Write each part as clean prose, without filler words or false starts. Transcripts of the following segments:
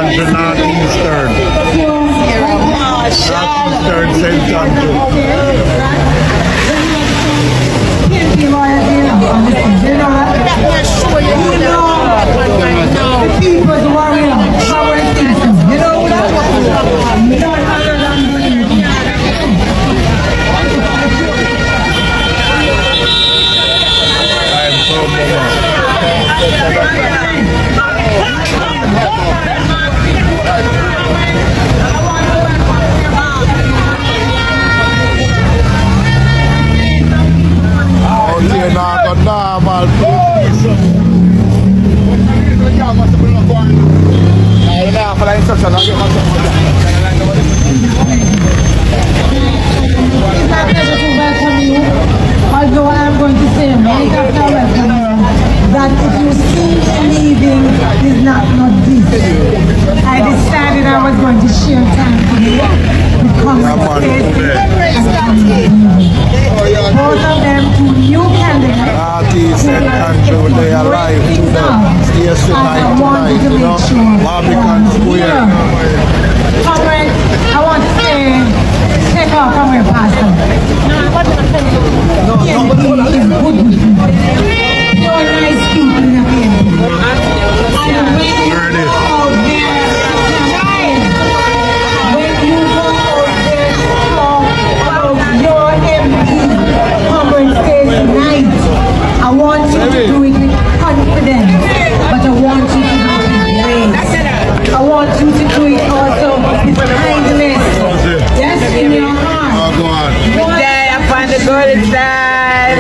Andrew, not Eastern. Not Eastern, St. Andrew. People's warrior, our citizens. You know that? Although I'm going to say, right after welcome you, that if you see leaving is not this. I decided I was going to share time today because both of them two new candidates who they are alive yesterday tonight, you know, Barbican Square. Comrades, I want to say, take off from your pastor. PNP is good with you. You're nice people in the PNP. And when you go out there tonight, when you go out there to talk about your MP, Comrade Stacy tonight, I want you to do it with confidence, but I want you to do it with grace. I want you to do it also with kindness. Yes, in your heart. Go on. Good day, I find the good inside.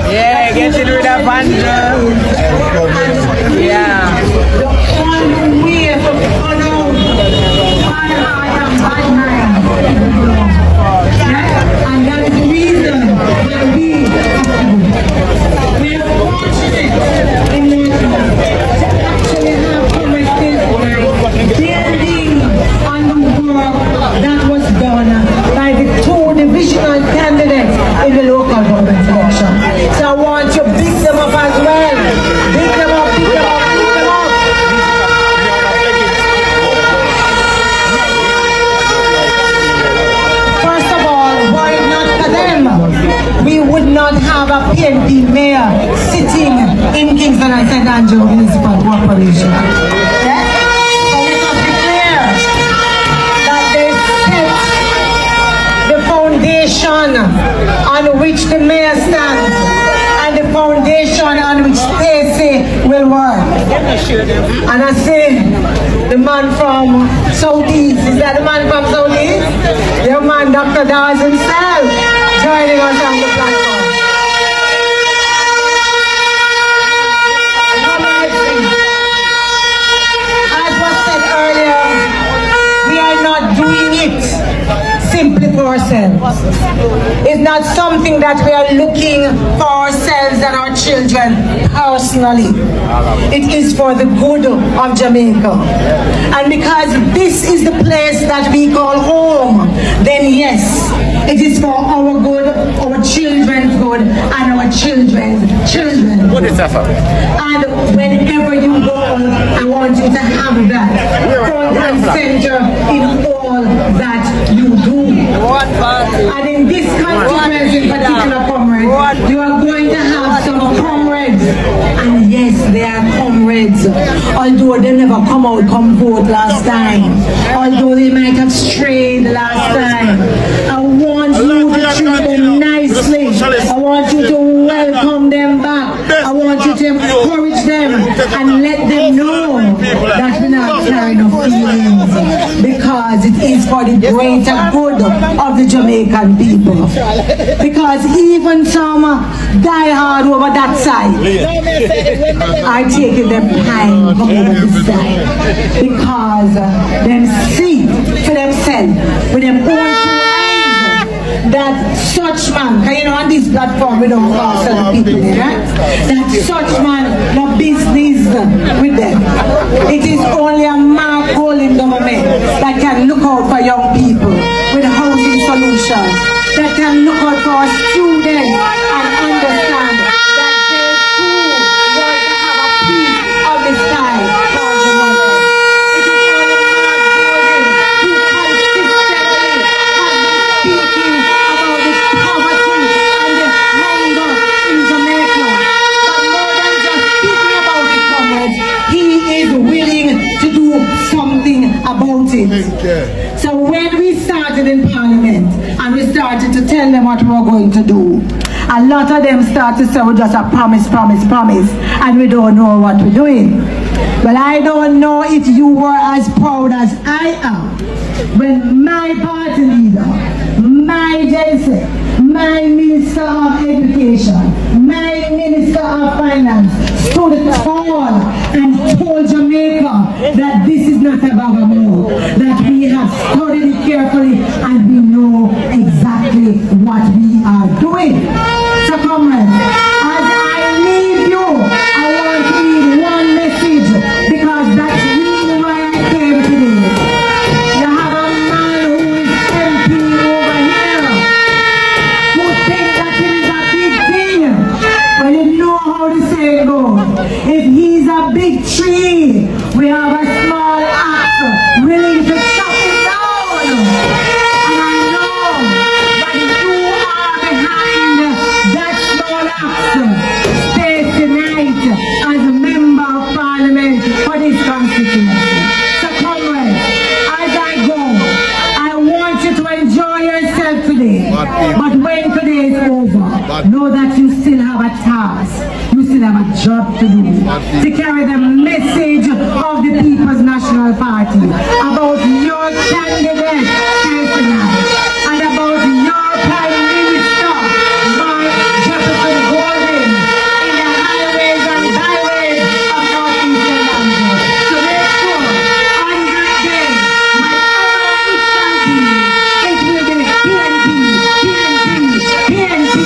Yeah, get it rid of Andrew. Yeah. The only way to follow bad heart and bad mind. And that is the reason why we are fortunate in to actually have conversations building on the work that was done by the two divisional candidates in the local government election. So I want you to pick them up as well. Pick them up, pick them up, pick them up. First of all, were it not for them, we would not have a PNP mayor sitting in Kingston and St. Andrew Municipal Corporation. Yes? So let us be clear that they set the foundation on which the mayor stands and the foundation on which Stacy will work. And I say, the man from Southeast, is that the man from Southeast? The man, Dr. Dawes himself, joining us on the platform. As was said earlier, we are not doing it simply for ourselves. It's not something that we are looking for ourselves and our children personally. It is for the good of Jamaica. And because this is the place that we call home, then yes, it is for our good, our children's good, and our children's children. And whenever you go, I want you to have that front and center in all that you do. And in this conference in particular, comrades, you are going to have some comrades. And yes, they are comrades. Although they never come vote last time. Although they might have strayed last time. I want you to treat them nicely. I want you to welcome them back. I want you to encourage them and let them know that we're not carrying no feelings, because it is for the greater good of the Jamaican people. Because even some diehard over that side are taking their time from over this side, because them see for themselves with them own two eyes that such man, you know, on this platform we don't call certain people, right? That such man no business with them. It is only a markgolding government that can look out for young people with housing solutions, that can look out for our students and understand that they too want to have a piece of the sky for Jamaica. It is only about it. So when we started in Parliament and we started to tell them what we were going to do, a lot of them started to say we just a promise, and we don't know what we're doing. But I don't know if you were as proud as I am when my party leader, my JC, my Minister of Education, my Minister of Finance stood tall and told Jamaica that this is not a bagamoo, that we have studied it carefully and we know exactly what we are doing. So comrades, as I leave you, I want to read one message because that's really why I came today. You have a man who is MP over here who thinks that it is a big thing, but you know how the saying goes. If he's a big tree, we have a small axe willing to chop it down. And I know that you are behind that small axe. Stacy Knight as a member of Parliament for this constituency. So comrades, as I go, I want you to enjoy yourself today. But when today is over, know that you still have a task. You still have a job to do. To carry the message of the People's National Party about your candidate, Stacy Knight, and about your Prime Minister, Markgolding, in the highways and byways of Northeastern London. So make sure, on that day, whatever it shall be, it will be PNP, and PNP.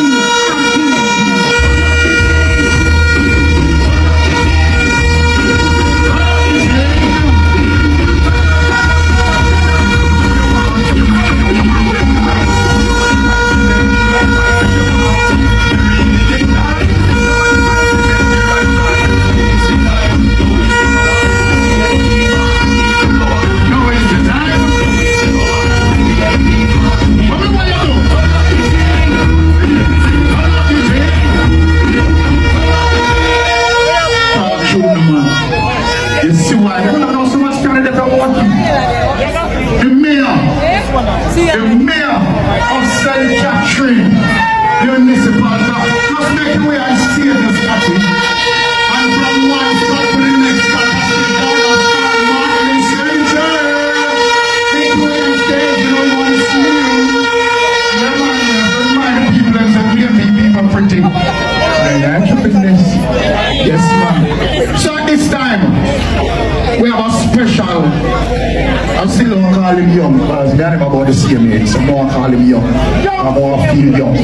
I still don't call him young because they are never about the same age, so more call him young. I more feel young.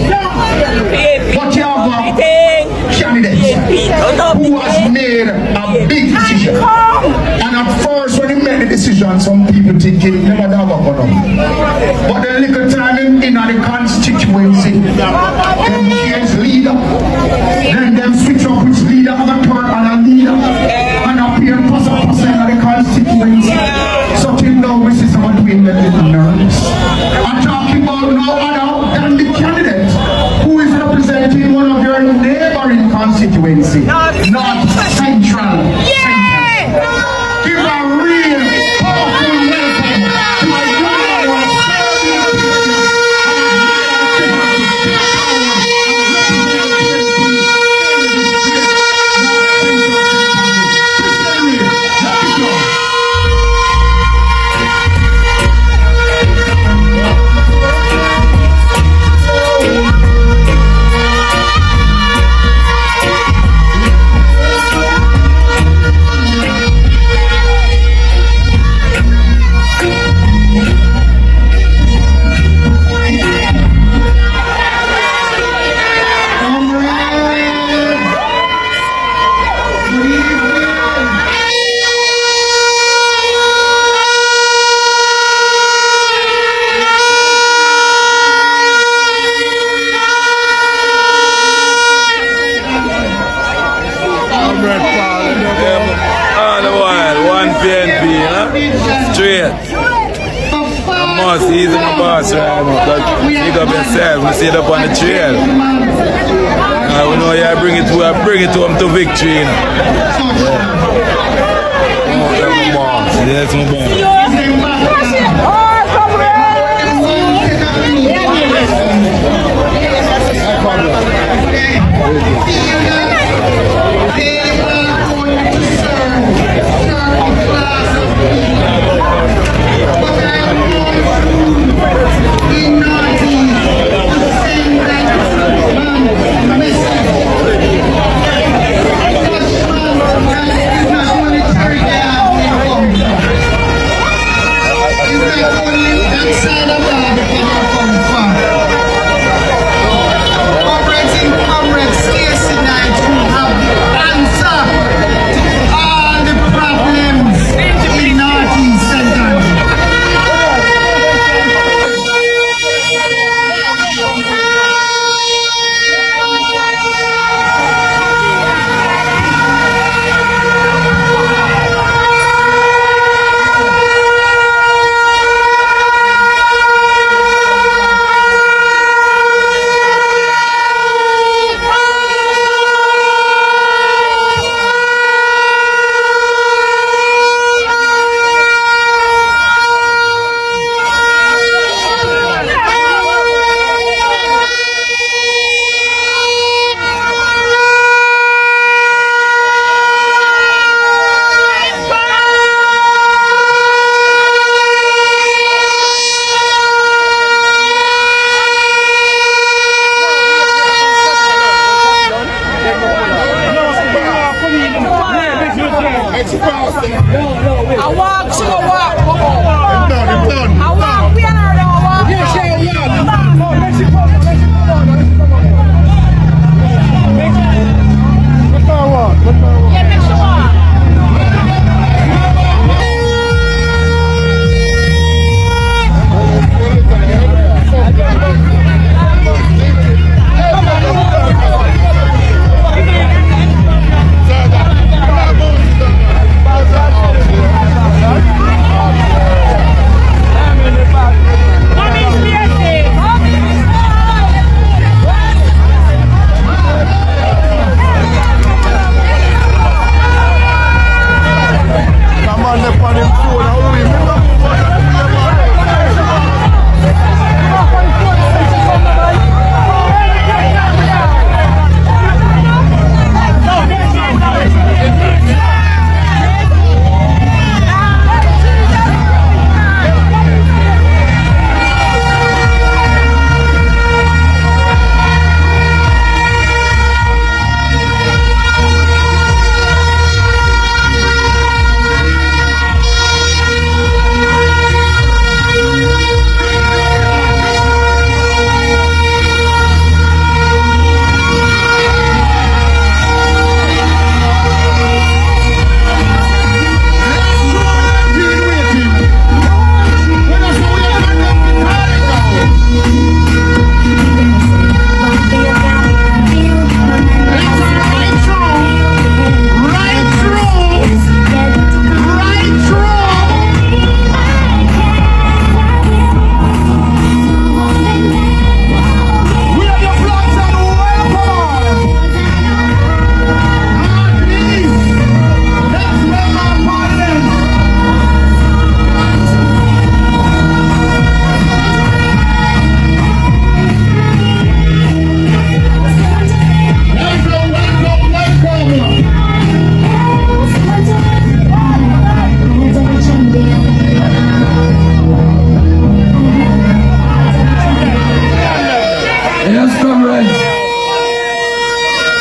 But you have a candidate who has made a big decision. And at first when he made the decision, some people think he never have a problem. But the little time in the constituency, them change leader, then them switch up which leader and a third and a leader, and appear person in the constituency. So till now, we see someone doing a little nervous. I'm talking about no other than the candidate who is representing one of your neighboring constituency, North Central. Give a real powerful welcome to a young He's my boss right now. Big up yourself. We see it up on the trail. We know you bring it to him to victory. You know? Yeah. Oh, that's my boss. Comrades, Stacy tonight who have the answer to all the problems in Northeast St. Andrews. I walk, she go walk. I walk, we are the walk. Yeah, make sure walk.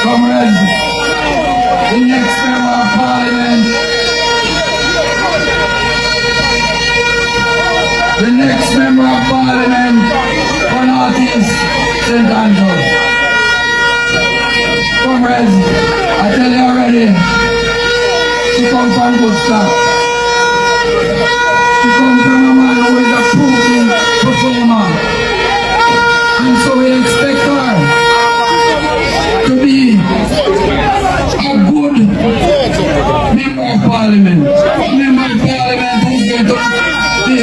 Comrades, the next member of parliament, for Northeast St. Andrews. Comrades, I tell you already, she comes from good stock. She comes from a man who is a proven performer. And so we expect her to be a good member of parliament. Member of parliament who's going to be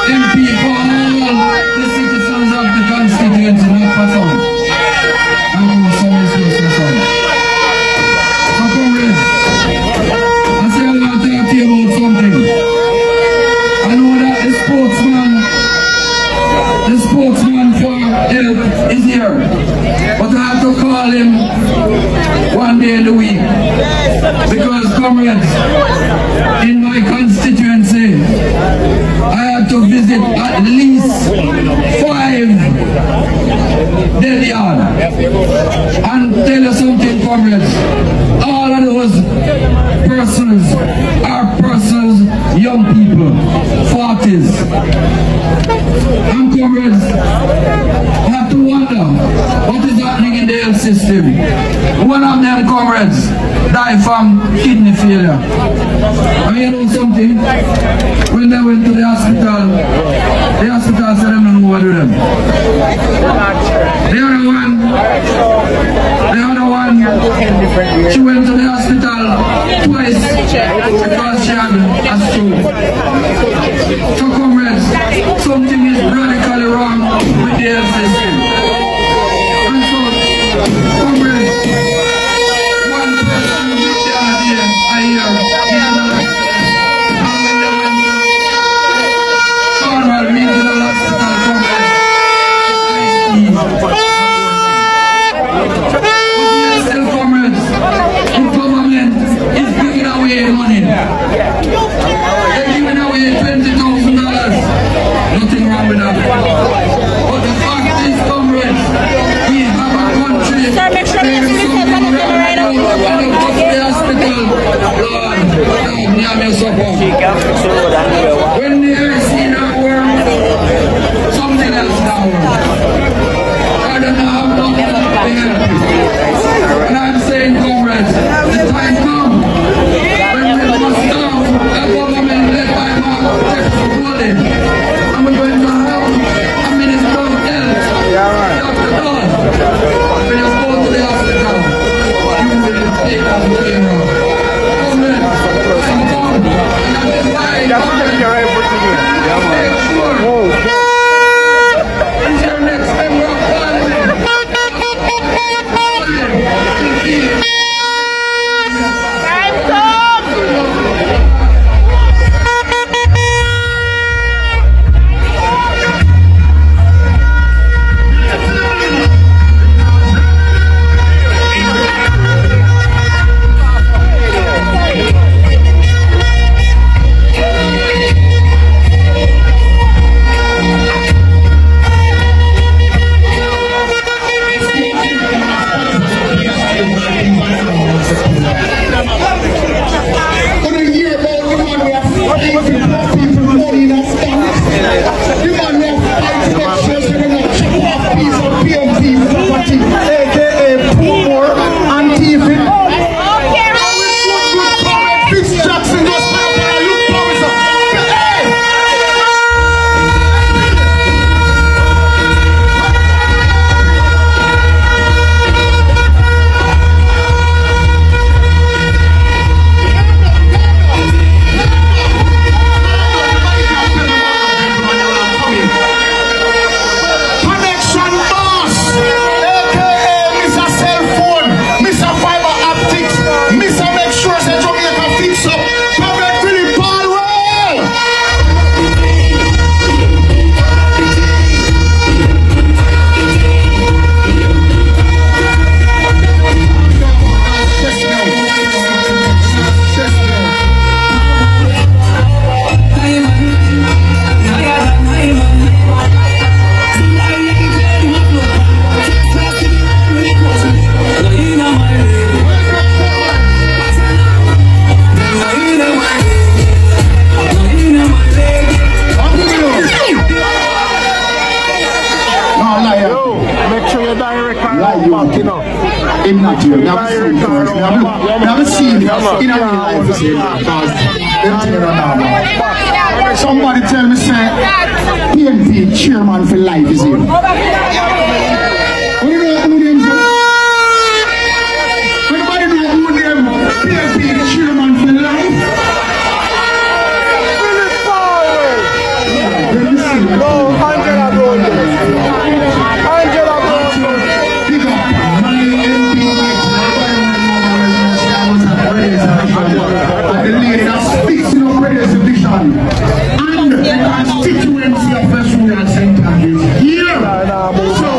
MP for all the citizens of the constituency, not for some. And who some is just for some. So comrades, I say I want to talk to you about Because, comrades, in my constituency, I had to visit at least 5 dead yards. And tell you something, comrades, all of those persons are persons, young people, 40s. And comrades, I have to wonder what is happening in the health system. One of them, comrades, died from kidney failure. And you know something? When they went to the hospital said they don't know what to do them. The other one, she went to the hospital twice because she had a stroke. So comrades, something is radically wrong with the health system. And so, comrades, one person the other day, I hear, in another and when they went to Cornwall Regional Hospital, comrades, still, comrades, the government is giving away money. They're giving away $20,000. Nothing wrong with that. But the fact is, comrades, we have a country. Sir, make sure you see this on the camera right now. When you go to the hospital, Lord, God, have your support. When the AC not work, something else not work. I don't know how long it's going to help you. And I'm saying, comrades, the time comes when we must stop a government led by markgolding. And we're going to have a minister of health, Dr. Dodd. When you go to the hospital, you will be taken care of. Comrades, time comes. And that is why, comrades, make sure is your next member of parliament. him not here. We haven't seen him in a real life because them things are normal. Somebody tell me, say, PNP chairman for life is here. What do you know who them say? Anybody know who them PNP chairman for life? No, Angela and the lady that speaks in our presentation and the constituency of West Rural St. Andrews here. So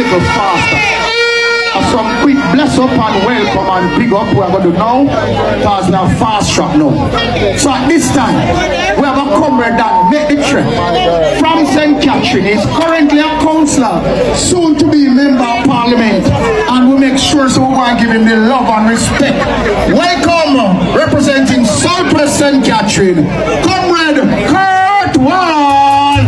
little faster. Some quick bless up and welcome and big up we are going to do now, because we have fast track now. So at this time, we have a comrade that make the trip from St. Catherine. He's currently a councillor, soon to be member of parliament, and we make sure so we want to give him the love and respect. Welcome, representing Southwest St. Catherine, Comrade Kurt Wall.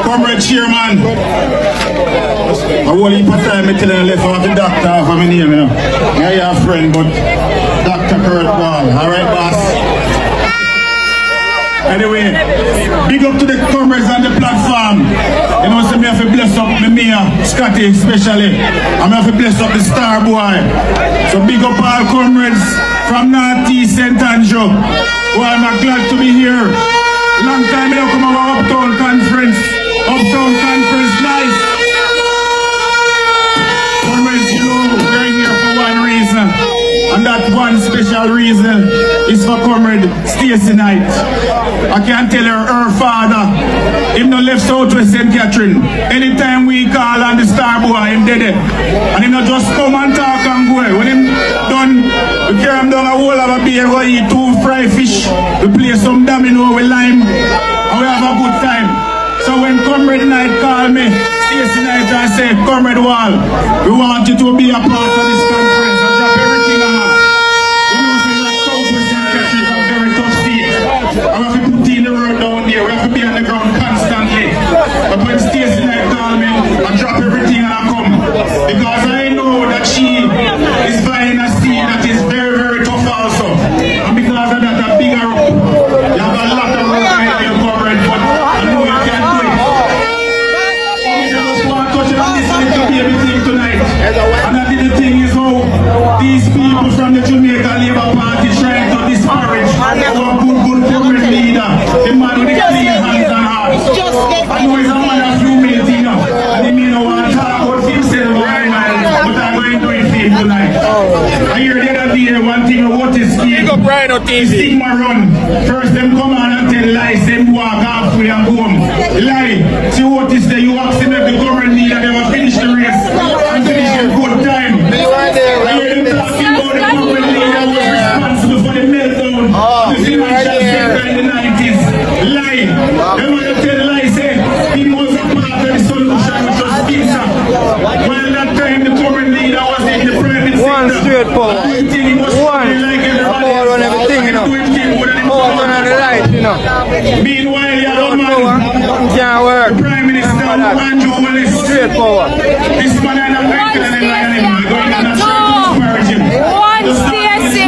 Comrade Chairman, I whole heap of time I tell you left off the doctor for my name, you know. Yeah, you're a friend, but Dr. Kurt Wall, alright boss? Anyway, big up to the comrades on the platform. You know, so me have to bless up my mayor, Scotty especially. I have to bless up the star boy. So big up all comrades from North East St. Andrew. Well, I'm glad to be here. Long time I don't come over Uptown Conference. Uptown Conference, nice. Comrades, you know, we're here for one reason. And that one special reason is for Comrade Stacy night. I can tell her father, him no left Southwest St. Catherine. Anytime we call on the star boy, him dead. And him not just come and talk and go. When him done, we carry him down a whole of a beer, we eat 2 fried fish, we play some domino with lime, and we have a good time. So when Comrade Night call me, Stacy Night, I say, Comrade Wall, we want you to be a part of this conference and drop everything on. You know, so like Southwest St. Catherine is a very tough state. I have to put in the road down there, we have to be on the ground constantly. But when Stacy Night call me, I drop everything and I come. Because I know that she is buying a seat that is very, very tough also. And because of that, a bigger up. You have a lot of work ahead of you, Comrade, but I know you can do it. You just want to touch on this little baby thing tonight. And I think the thing is how these people from the Jamaica Labour Party trying to discourage our good comrade leader, the man with the clean hands and hearts. I know he's a man of humility now, and he may not want to talk about himself right now, but I'm going to do it for him tonight. I hear the other day one thing about this scheme. The stigma run. First them come on and tell lies, them walk halfway and go home. Lie. See what is there, you ask them if the government leader they will finish the race and finish a good time. I hear them talking about the government leader was responsible for the meltdown of the financial sector in the 90s. Lie. They want to tell lies, say he was a part of the solution which was pizza. While that time the government leader was in the private sector. One straight forward. One. I'm all on everything, you know. All on the light, you know. Meanwhile, you know, man, Nothing can't work. the Prime Minister Andrew Willis, Straight forward. this man and a going on a try to disparage him. One Stacy.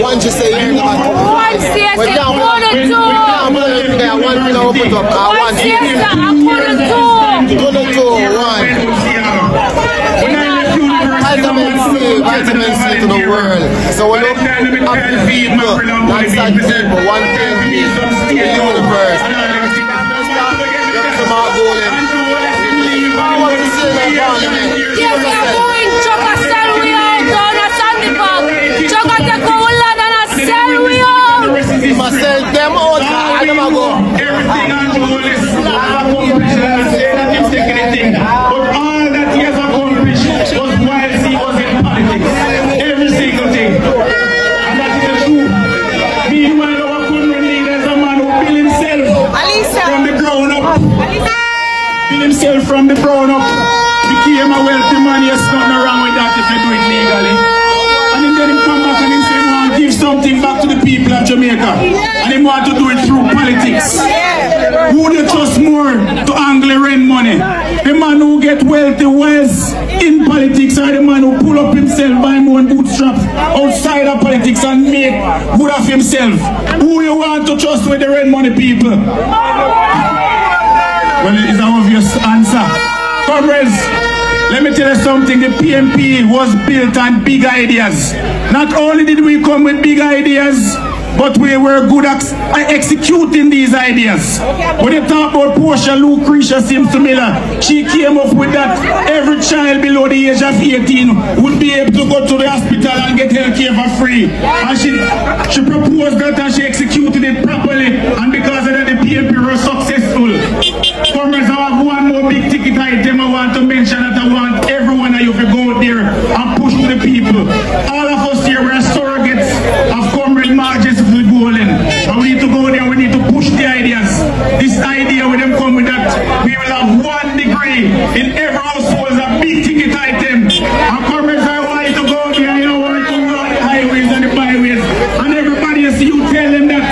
One just say here, One Stacy. we can't Put it we two. can't put it there. One thing I will put up. One One Stacy. thing. I put it two. Put it two. One. When I left university, Vitamin C to the world. So we look up to people, not sad people. One thing the universe. That's markgolding. I want to see the parliament. Yes, we are going to sell we out on a Sunday park. Chugga take our land and a sell we out. You must sell them out. I never go. Everything Andrew Willis accomplished, and I say that he's taking anything. But all that he has accomplished was while he was in politics. Every single thing. And that is the truth. Meanwhile, our current leader is a man who built himself from the ground up. Built himself from the ground up. Became a wealthy man. There's nothing wrong with that if you do it legally. And then he come back and he say, "Want to give something back to the people of Jamaica." And he want to do it through politics. Who they trust more to angle rent money? The man who get wealthy wealth in politics, or the man who pull up himself by more bootstraps outside of politics and make good of himself? Who you want to trust with the rent money, people? Well, it's an obvious answer. Comrades, let me tell you something. The PNP was built on big ideas. Not only did we come with big ideas, but we were good at executing these ideas. When you talk about Portia Lucretia Simpson Miller, she came up with that every child below the age of 18 would be able to go to the hospital and get health care for free. And she proposed that and she executed it properly, and because of that the PNP were successful. Comrades, I have one more big ticket item I want to mention that I want everyone of you to go out there and push to the people. All of us here are surrogates of Comrade Markgolding, and we need to go there and we need to push the ideas. This idea with them come with that we will have 1 degree in every household is a big ticket item. And Comrades, I want you to go there and you know where to go on the highways and the byways, and everybody you see you tell them that.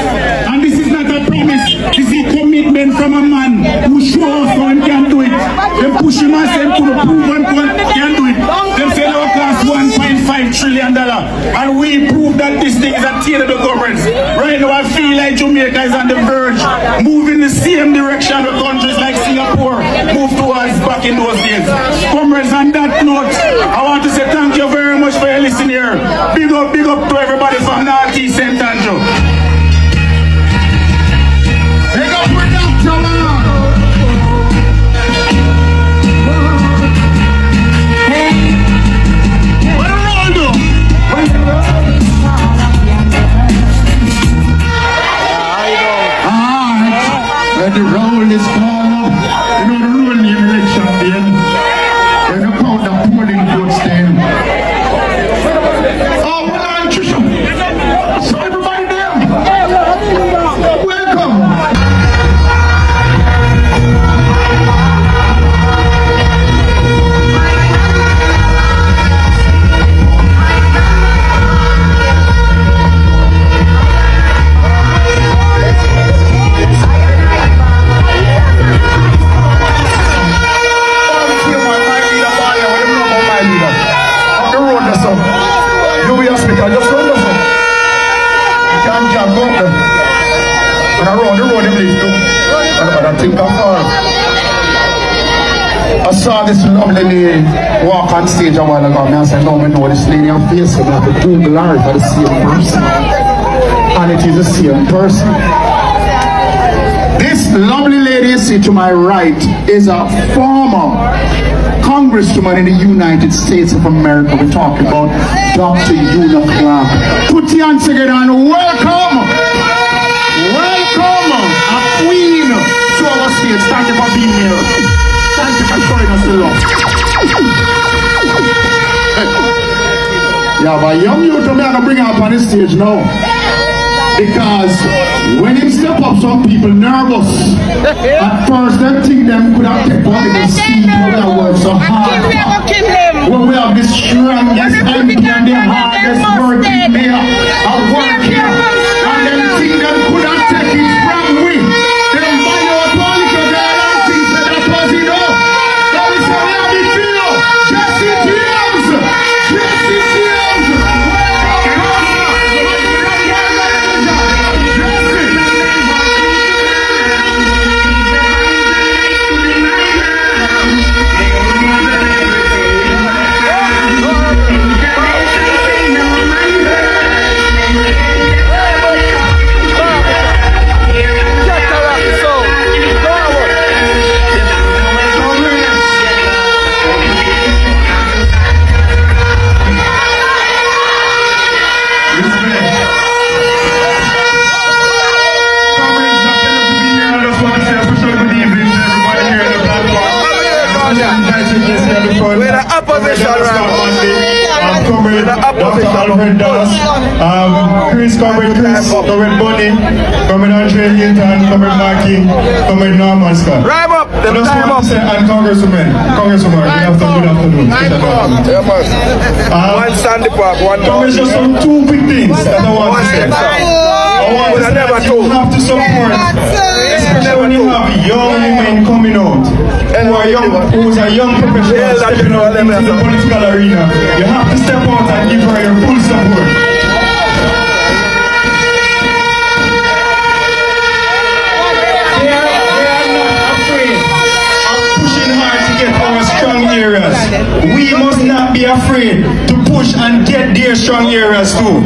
And this is not a promise, this is commitment from a man who shows us how he can do it. They push him and say to the prove and can do it. They say now cost $1.5 trillion, and we prove that this thing is a tear to the government. Right now I feel like Jamaica is on the verge, moving the same direction of countries like Singapore moved towards back in those days. Comrades, on that note, I want to say thank you very much for your listening here. Big up to everybody from North East St. Andrew. Big up with Dr. Man. What do we all do? When the roll is called up, you know the rule in the election then. When you count the polling votes then. Oh, hold on, Trisha. So everybody there. Welcome. Just run this up. You can't jump up there. And around the road, them leaves too. And I think I'm far. I saw this lovely lady walk on stage a while ago. And I said, no, I know this lady on Facebook. I have to Google her for the same person. And it is the same person. This lovely lady you see to my right is a former congresswoman in the United States of America. We're talking about Dr. Una Clark. Put your hands together and welcome a queen to our stage. Thank you for being here. Thank you for showing us the love. Yeah, but young youth, I'm going to bring her up on the stage now. Because when he step up, some people nervous. At first, they think them could have kept on the speed, but they work so hard. When we have the strongest MP and the hardest working mayor at work here, and them think them could have taken it from we. Them buy our political girl and things that that was enough. So we say we have the trio, Jesse James, Jesse James. Chris, Comrade Bunny, Comrade Andre Hinton, Comrade Marky, Comrade Norman Scott. Rhyme up! Them time up! And Congresswoman, good afternoon. One Sandy Park, one There's just some two big things that I want to say. You have to support, especially when you have young women coming out, who's a young professional stepping out into the political arena. You have to step out and give her your full support. We must not be afraid to push and get their strong areas too.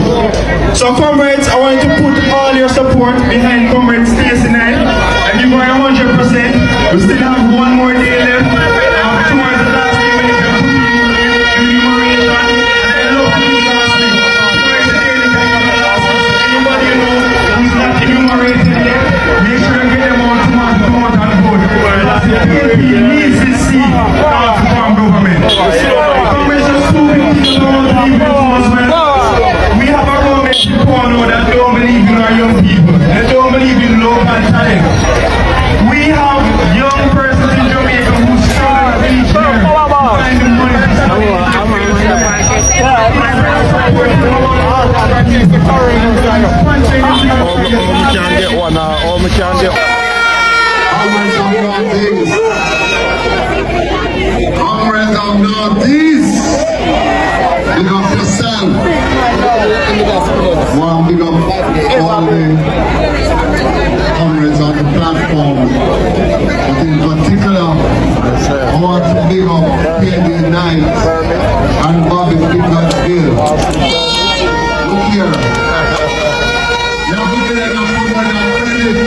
So comrades, I want you to put all your support behind Comrade Stacy tonight and give her 100%. We still have one more day left. Towards the last day when you can put in enumeration. I love you lastly. Towards the day when you can last. Anybody you know who's not enumerated yet, make sure you get them on tomorrow to come out and vote. The PNP needs to see our farm government. Comrades, just two people don't believe in enforcement. We have a government people know that don't believe in our young people. They don't believe in local talent. We have young persons in Jamaica who struggle to reach here. Find the money to can't get one now. Oh, we can't get one. Comrades of Northeast, big up yourself. One big up all the comrades on the platform. But in particular, I want to big up PNPTime and Bobby Bill. Look here. You're looking at us for more than credit.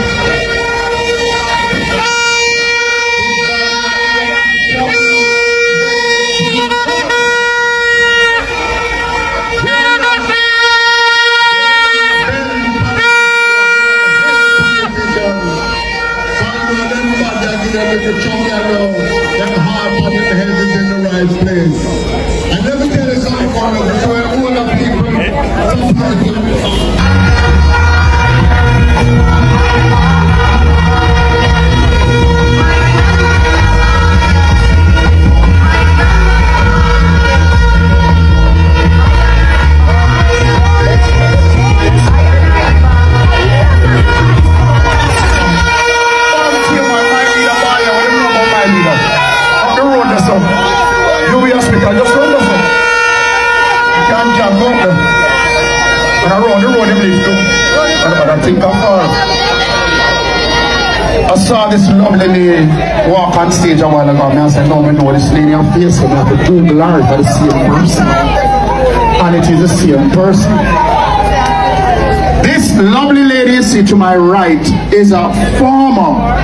Place. And let me tell you something, because when older people, sometimes I saw this lovely lady walk on stage a while ago, and I said, no, I know this lady on Facebook, I have to Google her for the same person. And it is the same person. This lovely lady you see to my right is a former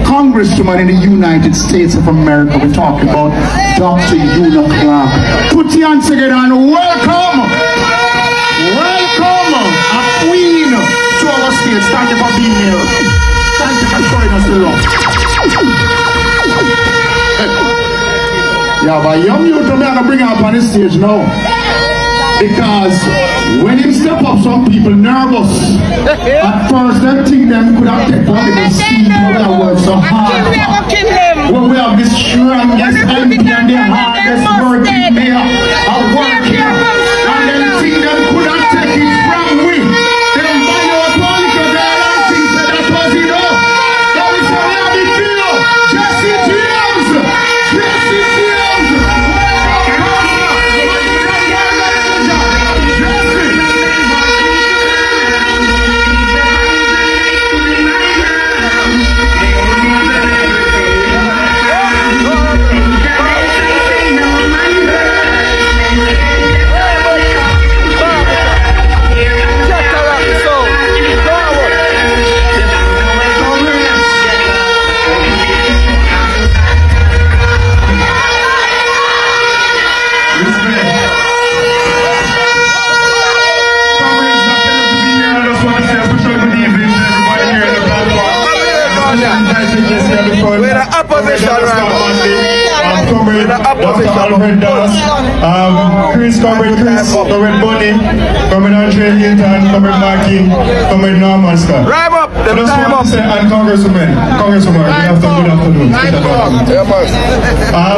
congresswoman in the United States of America. We're talking about Dr. Una Clark. Put your hands together and welcome! Welcome, a queen to our stage. Thank you for being here. Thank you for showing us the love. Yeah, but young youth, I'm going to bring her up on the stage now. Because when him step up, some people nervous. At first, they think them could have taken one little seat, but we have worked so hard. When we have the strongest MP and the hardest working mayor at work here. And them think them could have taken it from we. Them buy our political there and think that that was enough. Now we say we have the deal. Jesse James! Jesse James! Comrade Chris, Comrade Bunny, Comrade Andre Hilton, Comrade Marky, Comrade Norman Scott. Rhyme up! The time up! And Congresswoman, good afternoon.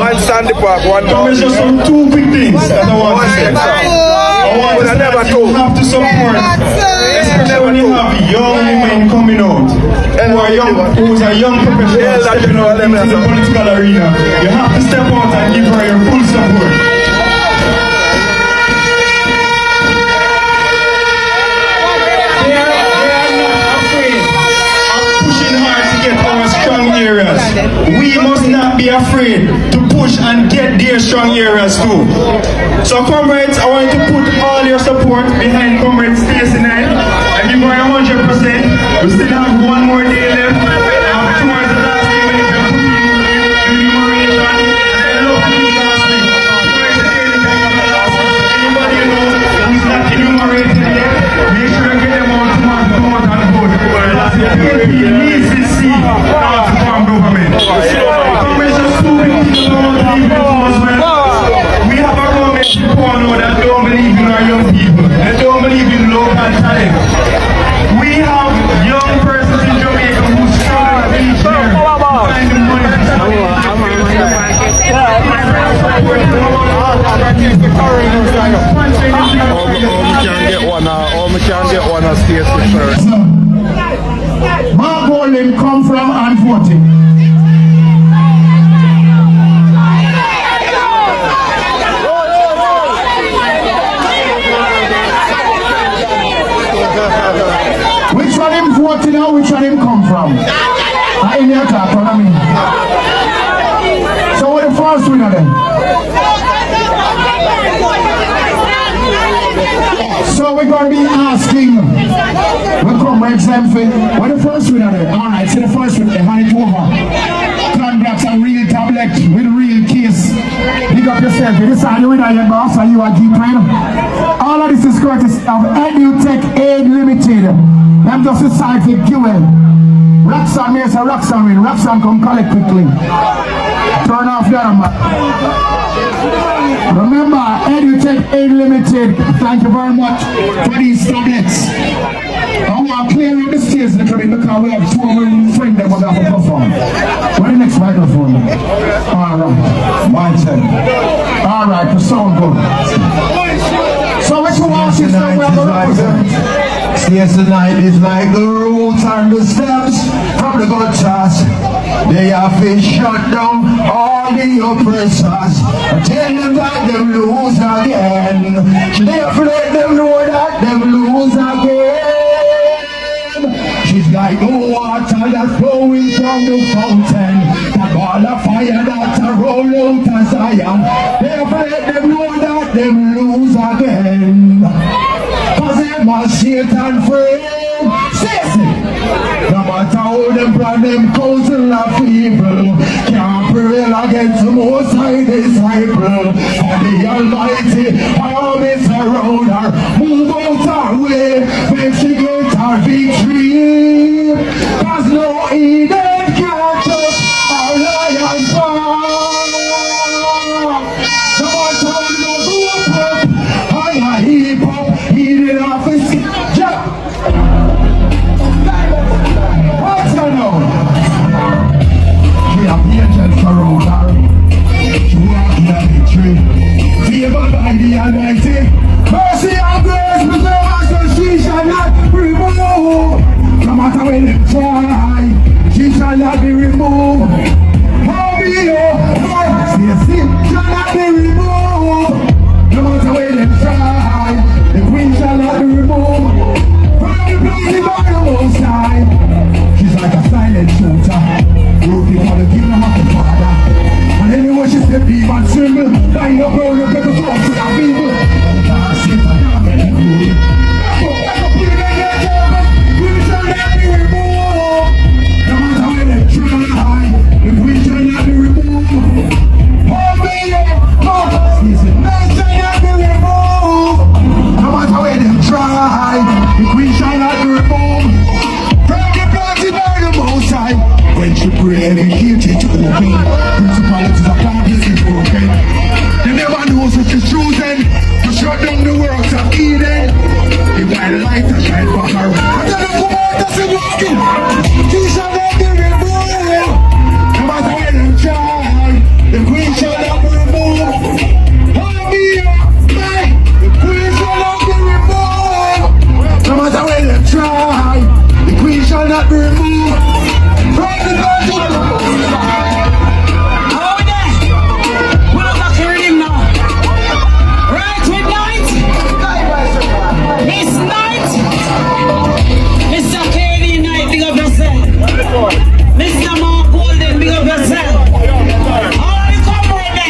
One Sandy Park, one Comrades, just some two big things that I want to say. I want to say that you have to support, especially when you have young women coming out, who's a young professional stepping out into the political arena. You have to step out and give her your full support. We must not be afraid to put push and get their strong areas too. So comrades, I want you to put all your support behind Comrade Stacy tonight. And give her 100%. We still have one more day left. Tomorrow's the last day when you can put in enumeration. And love to do last thing. Anybody you know who's not enumerated yet, make sure you get them on tomorrow to come out and vote. PNP needs to see how to form government. Comrades, just 2 people don't believe in us as well. We have a government people know that don't believe in our young people. They don't believe in local talent. We have young persons in Jamaica who struggle to reach there to find the money to study. We can get one of Stacy first. Markgolding come from and voting. Which one him voting and which one him come from? In your talk, what I mean. So what the first winner then? So we're going to be asking the comrades them for what the first winner then? Alright, so the first winner, hand it over. Congrats, a real tablet with a real case. Pick up yourself, you decide the winner your boss and you are keeping. All of this is courtesy of EduTech Aid Limited. Them just decide to give it. Roxanne, me say Roxanne win. Roxanne come collect quickly. Turn off the other man. Remember, EduTech Aid Limited, thank you very much for these tablets. I want to clear up the stage a little bit because we have 2 of our friends that will have to perform. Where the next microphone? Alright, my turn. Alright, the sound good. So which one is that we have to represent? Stacy tonight is like the roots and the steps from the gutters. They have been shut down all the oppressors. Tell them that them lose again. They have let them know that them lose again. She's like the water that's flowing from the fountain, the ball of fire that's a roll out of Zion. They have let them know that them lose again. Cause them a Satan friend. Stacy, no matter how them plan them counsel of evil, can't prevail against the Most High disciple. And the Almighty army surround her. Move out her way, make she get her victory. Cause no Eden can't touch our lion farm. No matter how you go up, I heap up, he did off his jump. What's going on? We have angels around her. She walking down the tree, favored by the Almighty. Mercy and grace preserve us, so she shall not be removed. No matter when they try, she shall not be removed. How be your Stacy shall not be removed. No matter when they try, the queen shall not be removed. From the blazing by the Most High. She's like a silent shooter, working for the kingdom of the Father. And anyway she said, be man symbol, lying up around the people talk to the people. That's it, I'm not getting good. We shall not be removed. No matter when they try, the queen shall not be removed. Oh, baby, oh, she said, no shall not be removed. No matter when they try, the queen shall not be removed. From the planted by the Most High. When she pray and hate it open, principalities of darkness is broken. They never know such is chosen to shut down the works of Eden. Divine light to shine for her. And then the command doesn't walking. She shall not be removed. No matter when they try, the queen shall not be removed. The queen shall not be removed. No matter when they try, the queen shall not be removed. From the budget. How are they? We're not hearing him now. Right, midnight? This night? Mr. Katie night, big up yourself. Mr. Markgolding, big up yourself. All the comrades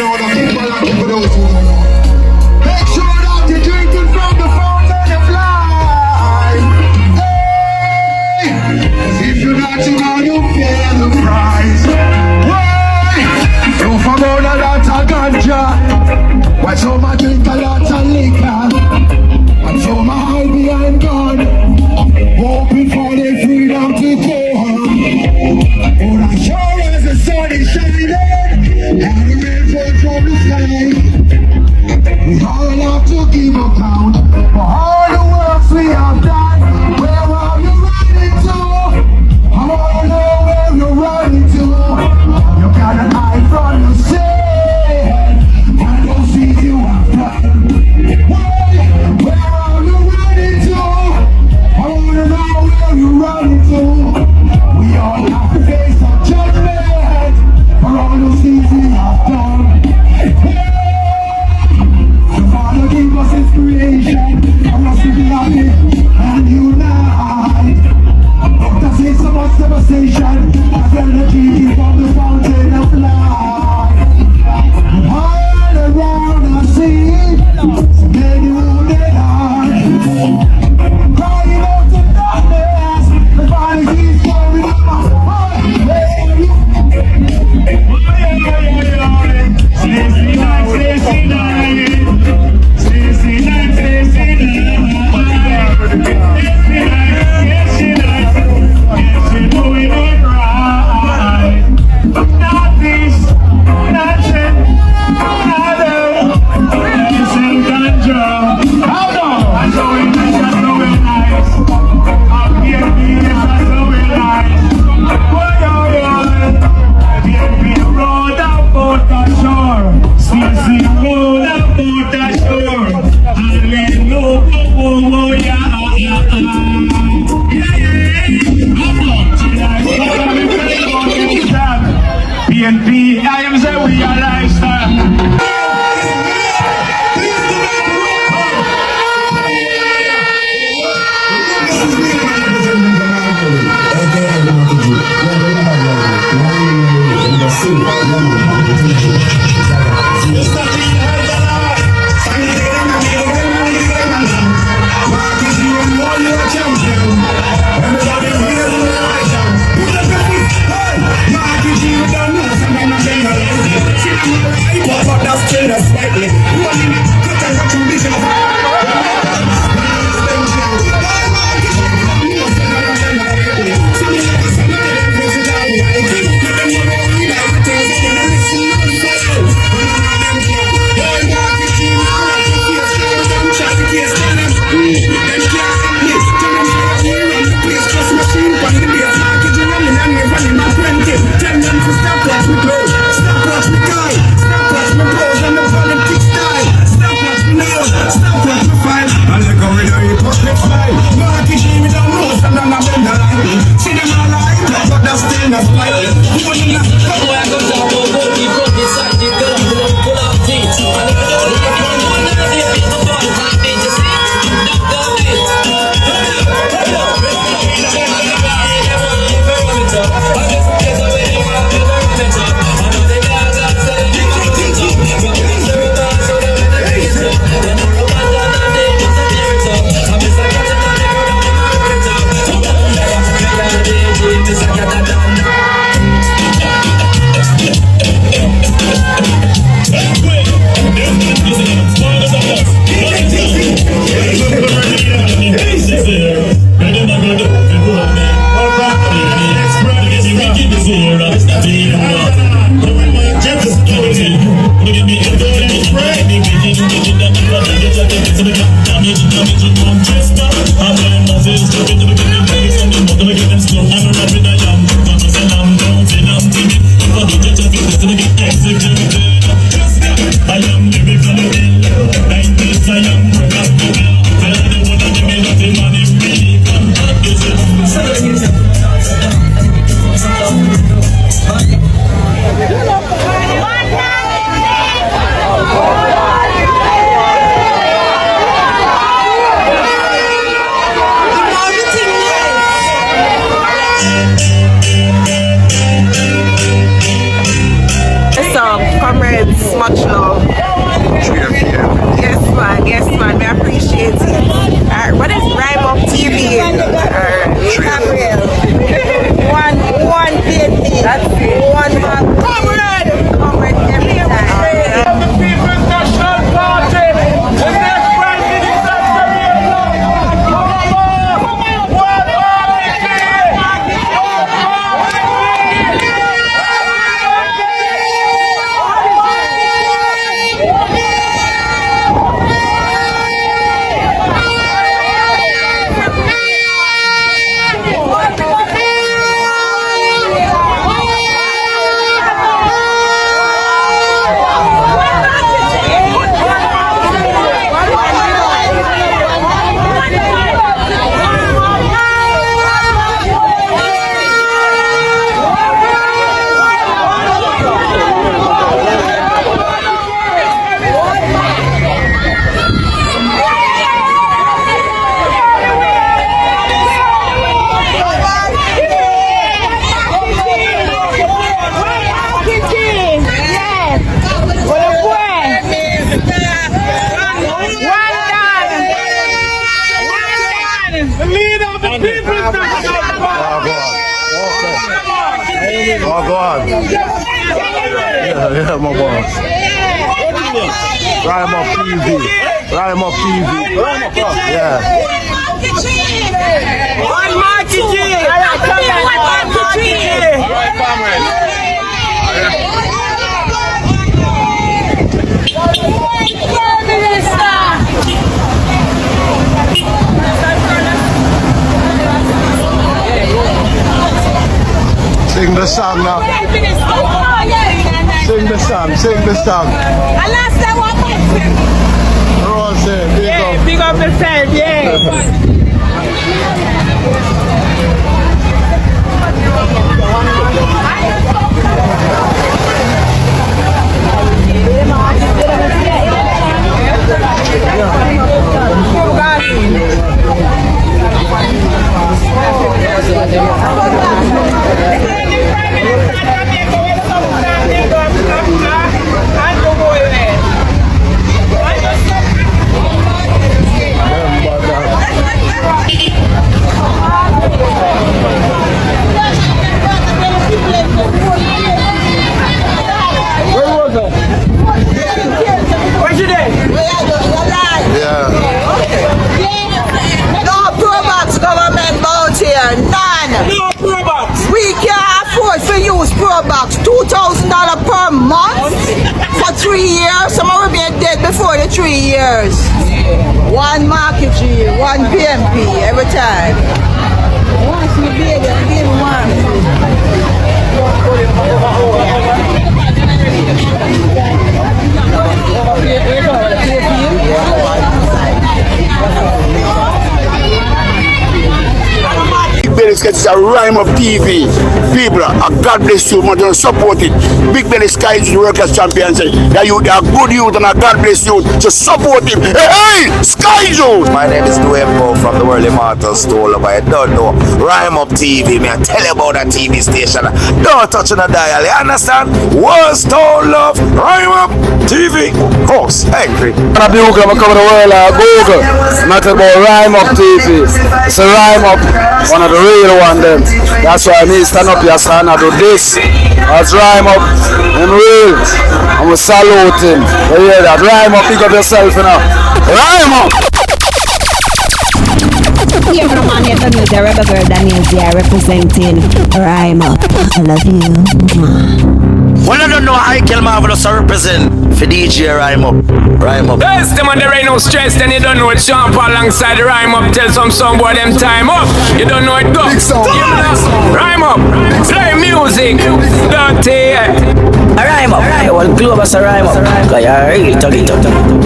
know the people are for those who don't know. Make sure that you're drinking from the fountain of life. Hey, 'cause if you're not, you're gonna pay the price. Why? Don't forget a lot of ganja. Why some a drink a lot of liquor? And some a hide behind gun, hoping for their freedom to go home. But as sure as the sun is shining and the rain falls from the sky, we all have to give account for all the works we have done. Where are you running to? I wanna know where you're running to. You gotta hide from the sin and those things you have done. much love. Yes, man, we appreciate it. What is Rhyme Up TV? Gabriel. One PNP. That's it. One comrade every time. The People's National Party. The next Prime Minister Oh, go on. Yeah, my boss. Rhyme Up TV. Rhyme Up TV. Yeah. One market. Sing the song now. Sing the song. Sing the song. Rose, Yeah, big up yourself, yeah. $2,000 per month for 3 years. Some of them are dead before the 3 years. One market G, one PMP every time. Once you pay them, give Belly Sketch is a Rhyme Up TV. People, God bless you, man, support it. Big Belly Sketch is the workers' champion. That you are good youth and God bless you. So support him. Hey, Sky Joe! My name is Dwayne from the World Immortal Store. I don't know. Rhyme Up TV, man. Tell you about that TV station. Don't touch on the dial. You understand? World's Town Love. Rhyme Up TV. Course. Angry. I'm coming to the world Google. Not about Rhyme Up TV. It's a Rhyme Up. One of the real one them. That's why me stand up here and I do this. That's Rhyme Up. I'm real. I'm salute him. You hear that? Rhyme Up, pick up yourself, you know. Rhyme Up! Here from Manhattan, the rebel girl Daniel here representing Rhyme Up. I love you. Well, I don't know how I kill Marvelous to represent for DJ Rhyme Up. Rhyme Up. Yes, them and there ain't no stress, then you don't know it. Sean Paul alongside the Rhyme Up. Tell some song boy them time up. You don't know it go. Rhyme Up. Play music. Dirty. Rhyme Up. Well, Globus Rhyme Up.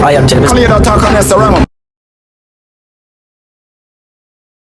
I am telling you. Talk on this Rhyme Up.